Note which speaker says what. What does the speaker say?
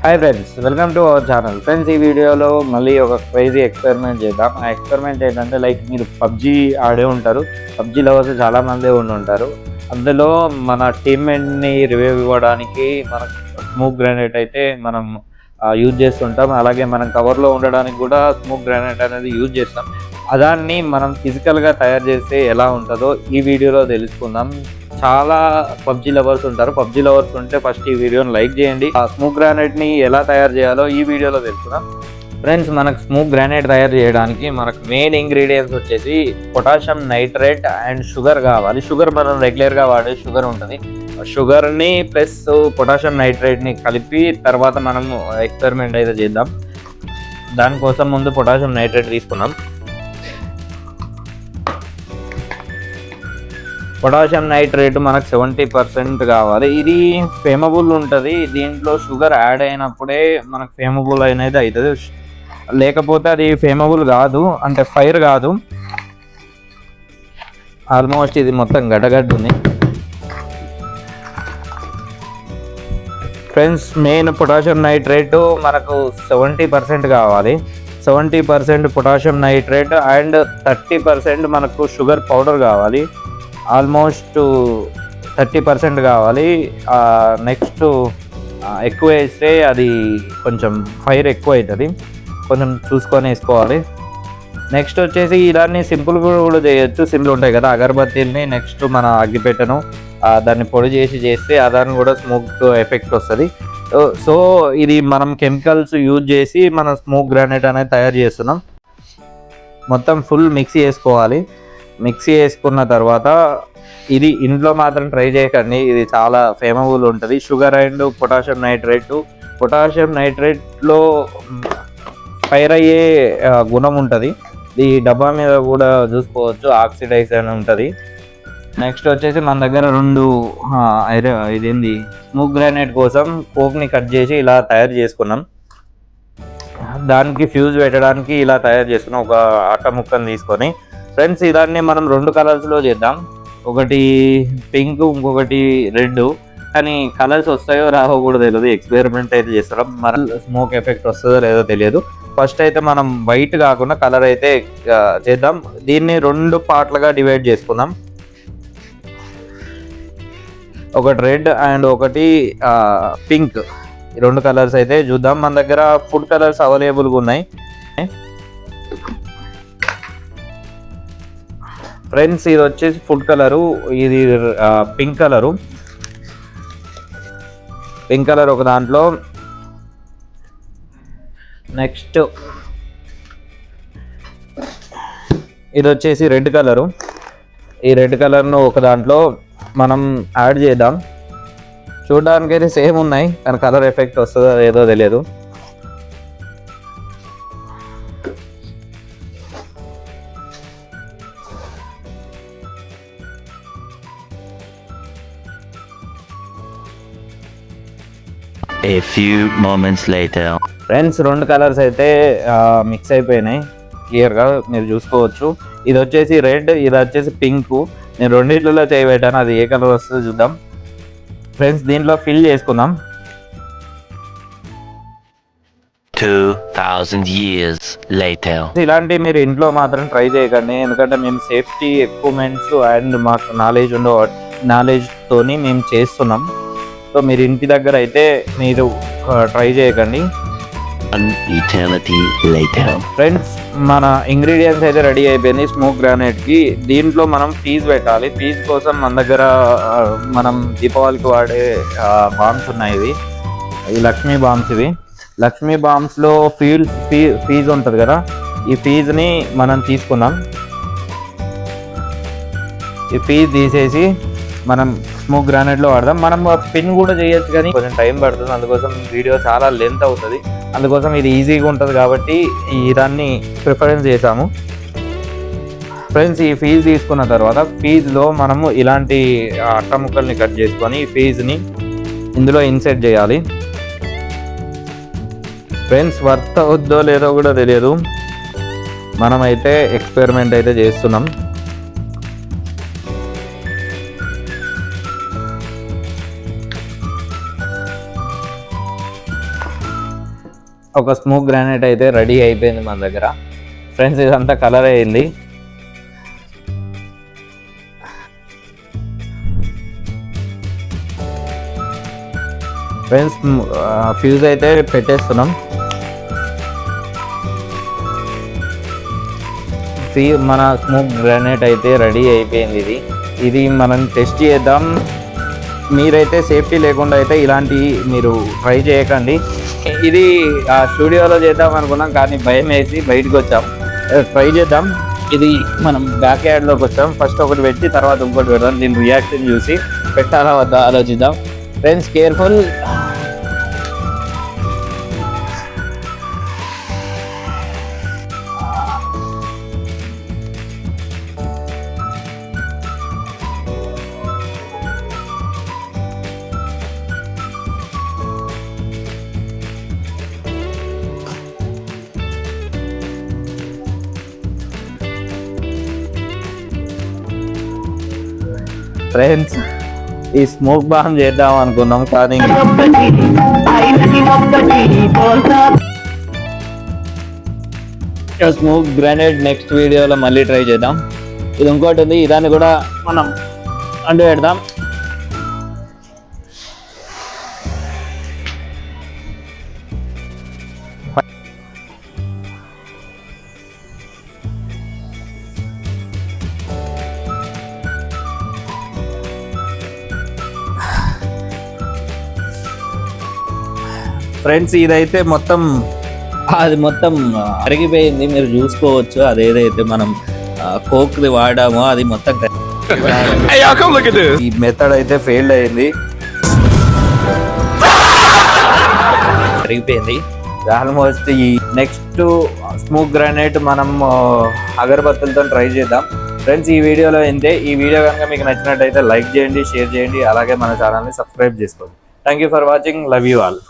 Speaker 1: Hi friends, welcome to our channel. Friends, ఈ వీడియోలో మళ్ళీ ఒక క్రేజీ ఎక్స్పెరిమెంట్ చేద్దాం. ఆ ఎక్స్పెరిమెంట్ ఏంటంటే మీరు పబ్జీ ఆడే ఉంటారు. పబ్జీ లవర్స్ చాలామంది ఉంటారు. అందులో మన టీమ్మేట్ని రివైవ్ ఇవ్వడానికి మన స్మోక్ గ్రానైట్ అయితే మనం యూజ్ చేస్తుంటాం. అలాగే మనం కవర్లో ఉండడానికి కూడా స్మోక్ గ్రానైట్ అనేది యూజ్ చేస్తాం. దాన్ని మనం ఫిజికల్గా తయారు చేస్తే ఎలా ఉంటుందో ఈ వీడియోలో తెలుసుకుందాం. చాలా పబ్జీ లవర్స్ ఉంటారు. పబ్జీ లవర్స్ ఉంటే ఫస్ట్ ఈ వీడియోని లైక్ చేయండి. ఆ స్మోక్ గ్రానైట్ని ఎలా తయారు చేయాలో ఈ వీడియోలో తెలుసుకుందాం. ఫ్రెండ్స్, మనకు స్మోక్ గ్రానైట్ తయారు చేయడానికి మనకు మెయిన్ ఇంగ్రీడియంట్స్ వచ్చేసి పొటాషియం నైట్రేట్ అండ్ షుగర్ కావాలి. షుగర్ మనం రెగ్యులర్గా వాడే షుగర్ ఉంటుంది. షుగర్ని ప్లస్ పొటాషియం నైట్రేట్ని కలిపి తర్వాత మనం ఎక్స్పెరిమెంట్ అయితే చేద్దాం. దానికోసం ముందు పొటాషియం నైట్రేట్ తీసుకున్నాం. పొటాషియం నైట్రేట్ మనకు 70% కావాలి. ఇది ఫేమబుల్ ఉంటుంది. దీంట్లో షుగర్ యాడ్ అయినప్పుడే మనకు ఫేమబుల్ అనేది అవుతుంది. లేకపోతే అది ఫేమబుల్ కాదు, అంటే ఫైర్ కాదు. ఆల్మోస్ట్ ఇది మొత్తం గడ్డగడ్డ ఉంది. ఫ్రెండ్స్, మెయిన్ పొటాషియం నైట్రేట్ మనకు 70% కావాలి. 70% పొటాషియం నైట్రేట్ అండ్ 30% మనకు షుగర్ పౌడర్ కావాలి. ఆల్మోస్ట్ 30% కావాలి. నెక్స్ట్ ఎక్కువ వేస్తే అది కొంచెం ఫైర్ ఎక్కువ అవుతుంది, కొంచెం చూసుకొని వేసుకోవాలి. నెక్స్ట్ వచ్చేసి ఇలాన్ని సింపుల్ కూడా చేయొచ్చు. సింపుల్ ఉంటాయి కదా అగరబత్తీల్ని, నెక్స్ట్ మన అగ్గిపెట్టెను దాన్ని పొడి చేస్తే దాన్ని కూడా స్మోక్ ఎఫెక్ట్ వస్తుంది. సో ఇది మనం కెమికల్స్ యూజ్ చేసి మన స్మోక్ గ్రానైట్ అనేది తయారు చేస్తున్నాం. మొత్తం ఫుల్ మిక్సీ వేసుకోవాలి. మిక్సీ వేసుకున్న తర్వాత ఇది ఇంట్లో మాత్రం ట్రై చేయకండి, ఇది చాలా ఫేమబుల్ ఉంటుంది. షుగర్ అండ్ పొటాషియం నైట్రేట్లో ఫైర్ అయ్యే గుణం ఉంటుంది. ఈ డబ్బా మీద కూడా చూసుకోవచ్చు, ఆక్సిడైజ్ అని ఉంటుంది. నెక్స్ట్ వచ్చేసి మన దగ్గర 2 ఇదేంది స్మోక్ గ్రానైట్ కోసం కోక్ని కట్ చేసి ఇలా తయారు చేసుకున్నాం. దానికి ఫ్యూజ్ పెట్టడానికి ఇలా తయారు చేసుకున్నాం, ఒక అట్ట ముక్కను తీసుకొని. ఫ్రెండ్స్, ఇదాన్ని మనం 2 కలర్స్లో చేద్దాం. ఒకటి పింక్, ఇంకొకటి రెడ్. కానీ కలర్స్ వస్తాయో రావో కూడా తెలియదు. ఎక్స్పెరిమెంట్ అయితే చేస్తాం, మన స్మోక్ ఎఫెక్ట్ వస్తుందో లేదో తెలియదు. ఫస్ట్ అయితే మనం వైట్ కాకుండా కలర్ అయితే చేద్దాం. దీన్ని 2 పార్ట్లుగా డివైడ్ చేసుకుందాం. ఒకటి రెడ్ అండ్ ఒకటి పింక్. 2 కలర్స్ అయితే చూద్దాం. మన దగ్గర ఫుడ్ కలర్స్ అవైలబుల్గా ఉన్నాయి. ఫ్రెండ్స్, ఇది వచ్చేసి ఫుడ్ కలరు, ఇది పింక్ కలరు. పింక్ కలర్ ఒక దాంట్లో. నెక్స్ట్ ఇది వచ్చేసి రెడ్ కలరు. ఈ రెడ్ కలర్ను ఒక దాంట్లో మనం యాడ్ చేద్దాం. చూడడానికైతే సేమ్ ఉన్నాయి, కానీ కలర్ ఎఫెక్ట్ వస్తుందో ఏదో తెలియదు.
Speaker 2: A few moments later.
Speaker 1: Friends, 2 colours అయితే మిక్స్ అయిపోయినాయి, క్లియర్గా మీరు చూసుకోవచ్చు. ఇది వచ్చేసి రెడ్, ఇది వచ్చేసి పింక్. నేను రెండిట్లలో చేయబెట్టాను, అది ఏ కలర్ వస్తుందో చూద్దాం. ఫ్రెండ్స్, దీంట్లో ఫిల్ చేసుకుందాం.
Speaker 2: 2000 years later.
Speaker 1: ఇలాంటివి మీరు ఇంట్లో మాత్రం ట్రై చేయకండి, ఎందుకంటే మేము సేఫ్టీ ఎక్విప్మెంట్స్ అండ్ మాకు నాలెడ్జ్తోని మేము చేస్తున్నాం. సో మీరు ఇంటి దగ్గర అయితే మీరు ట్రై చేయకండి.
Speaker 2: An eternity later.
Speaker 1: ఫ్రెండ్స్, మన ఇంగ్రీడియంట్స్ అయితే రెడీ అయిపోయింది స్మోక్ గ్రానైట్కి. దీంట్లో మనం ఫీజ్ పెట్టాలి. ఫీజ్ కోసం మన దగ్గర మనం దీపావళికి వాడే బాంబ్స్ ఉన్నాయి. ఇవి లక్ష్మీ బాంబ్స్. లక్ష్మీ బాంబ్స్లో ఫీజ్ ఉంటుంది కదా, ఈ ఫీజ్ని మనం తీసుకుందాం. ఈ ఫీజ్ తీసేసి మనం స్మోక్ గ్రానైట్లో వాడదాం. మనం పిన్ కూడా చేయొచ్చు, కానీ కొంచెం టైం పడుతుంది. అందుకోసం వీడియో చాలా లెంత్ అవుతుంది. అందుకోసం ఇది ఈజీగా ఉంటుంది కాబట్టి దాన్ని ప్రిఫరెన్స్ చేసాము. ఫ్రెండ్స్, ఈ ఫీజ్ తీసుకున్న తర్వాత ఫీజ్లో మనము ఇలాంటి అట్ట ముక్కల్ని కట్ చేసుకొని ఈ ఫీజ్ని ఇందులో ఇన్సెట్ చేయాలి. ఫ్రెండ్స్, వర్త్ అవుద్దో లేదో కూడా తెలియదు. మనమైతే ఎక్స్పెరిమెంట్ అయితే చేస్తున్నాం. ఒక స్మోక్ గ్రానైట్ అయితే రెడీ అయిపోయింది మన దగ్గర ఫ్రెండ్స్. ఇదంతా కలర్ అయింది. ఫ్రెండ్స్ ఫ్యూజ్ అయితే పెట్టేస్తున్నాం. మన స్మోక్ గ్రానైట్ అయితే రెడీ అయిపోయింది. ఇది మనం టెస్ట్ చేద్దాం. మీరైతే సేఫ్టీ లేకుండా అయితే ఇలాంటివి మీరు ట్రై చేయకండి. ఇది స్టూడియోలో చేద్దాం అనుకున్నాం కానీ భయం వేసి బయటకు వచ్చాం. ట్రై చేద్దాం. ఇది మనం బ్యాక్ యార్డ్లోకి వచ్చాం. ఫస్ట్ ఒకటి పెట్టి తర్వాత ఇంకోటి పెడదాం. దీని రియాక్షన్ చూసి పెట్టాలా వద్దా ఆలోచిద్దాం. Friends careful. ఫ్రెండ్స్ ఈ స్మోక్ బాంబ్ చేద్దాం అనుకున్నాం కానీ స్మోక్ గ్రానైట్ నెక్స్ట్ వీడియోలో మళ్ళీ ట్రై చేద్దాం. ఇది ఇంకోటి ఉంది, దాన్ని కూడా మనం అంటు పెడదాం. ఫ్రెండ్స్ ఇదైతే మొత్తం అరిగిపోయింది. మీరు చూసుకోవచ్చు అదేదైతే మనం కోక్ది వాడామో అది మొత్తం ఈ మెథడ్ అయితే ఫెయిల్ అయింది, అరిగిపోయింది ఆల్మోస్ట్. ఈ నెక్స్ట్ స్మోక్ గ్రానైట్ మనం అగరబత్తులతో ట్రై చేద్దాం. ఫ్రెండ్స్ ఈ వీడియోలో ఇంతే. ఈ వీడియో కనుక మీకు నచ్చినట్టయితే లైక్ చేయండి, షేర్ చేయండి, అలాగే మన ఛానల్ని సబ్స్క్రైబ్ చేసుకోండి. Thank you for watching. Love you all.